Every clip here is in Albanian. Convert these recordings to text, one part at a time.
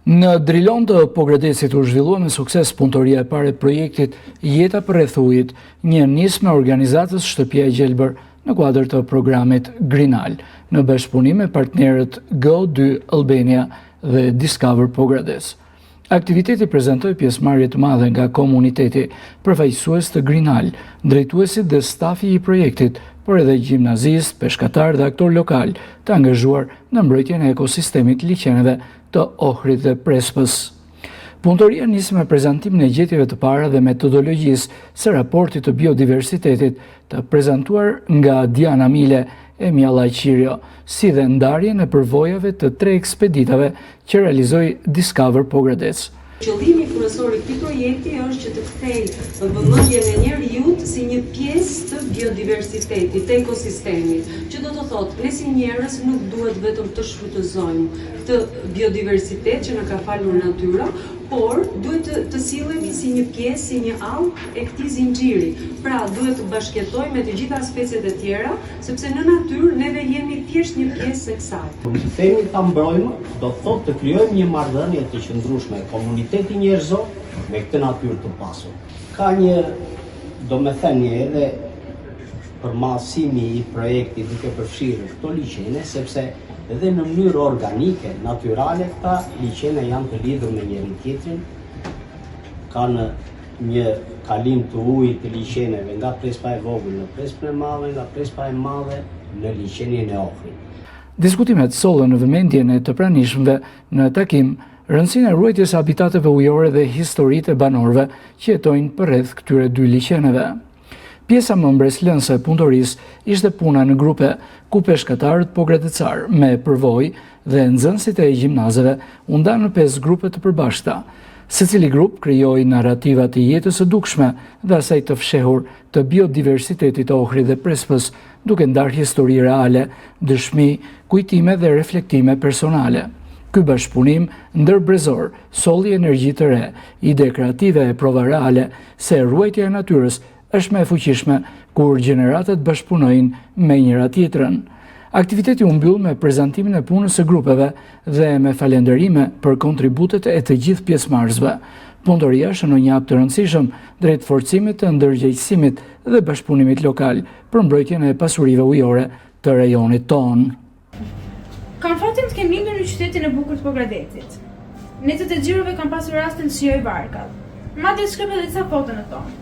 Në Drilon të Pogradesit u zhvillua me sukses punëtoria e parë e projektit Jeta për rreth ujit, një nismë e organizatës Shtëpia e Gjelbër në kuadër të programit Grinal, në bashkëpunim me partnerët Go2 Albania dhe Discover Pogrades. Aktiviteti prezentoi pjesëmarrje të madhe nga komuniteti, përfaqësues të Grinal, drejtuesit dhe stafi i projektit, por edhe gjimnazist, peshkatar dhe aktor lokal të angazhuar në mbrojtjen e ekosistemit liqeneve të Ohrit dhe Prespës. Punëtoria nisi me prezantimin e gjetjeve të para dhe metodologjisë së raportit të biodiversitetit të prezantuar nga Diana Mile e Mjallaj Qirio, si dhe ndarjen e përvojave të 3 ekspeditave që realizoi Discover Pogrades. Qëllimi kryesor i këtij projekti është që të kthejë vëmendjen e njerëzit si një pjesë të biodiversitetit, të ekosistemit, që do të thotë ne si njerëz nuk duhet vetëm të shfrytëzojmë këtë biodiversitet që na ka falur natyra, por duhet të sillemi si një pjesë, si një anë e këtij zinxhiri. Pra duhet të bashkëjetojmë me të gjitha speciet e tjera, sepse në natyrë neve jemi thjesht një pjesë e kësaj. Kur të themi ta mbrojmë, do të thotë të krijojmë një marrëdhënie të qëndrueshme komuniteti njerëzor me këtë natyrë të pasur. Ka një, domethënie edhe përmasimi i projektit duke përfshirë këto liqene, sepse edhe në mënyrë organike, natyrale, këta liqene janë të lidhur me njëri tjetrin, kanë një kalim të ujit të liqeneve nga Prespa e vogël në Prespën e madhe, nga Prespa e madhe në liqenin e Ohrit. Diskutimet sollën në vëmendjen e të pranishmëve në takim rëndësinë e ruajtjes së habitateve ujore dhe historitë e banorëve që jetojnë përreth këtyre 2 liqeneve. Pjesa më mbreslënëse e punëtorisë ishte puna në grupe, ku peshkatarët pogradecar me përvojë dhe nxënësit e gjimnazeve u ndanë në 5 grupe të përbashkëta. Secili grup krijoi narrativa të jetës së dukshme dhe asaj të fshehur të biodiversitetit të Ohrit dhe Prespës, duke ndarë histori reale, dëshmi, kujtime dhe reflektime personale. Ky bashkëpunim ndërbrezor solli energji të re, ide kreative e prova reale se ruajtja e natyrës është më e fuqishme kur gjeneratat bashkëpunojnë me njëra tjetrën. Aktiviteti u mbyll me prezantimin e punës së grupeve dhe me falënderime për kontributet e të gjithë pjesëmarrësve. Punëtoria shënon një hap të rëndësishëm drejt forcimit të ndërgjegjësimit dhe bashkëpunimit lokal për mbrojtjen e pasurive ujore të rajonit tonë. Kam fatin të kem lindur në qytetin e bukur të Pogradesit. Netët e xhirove kam pasur rastin të shijoj barkat. Madje shkrep edhe disa foto në tonë.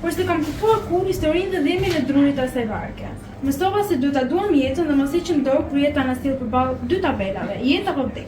Por se kam kuptuar kur historinë dhe dhimbjen e drurit të asaj barke. Mësova se duhet ta duam jetën dhe mos heqim dorë kur jeta na sill përballë 2 tabelave, jetë apo vdekje.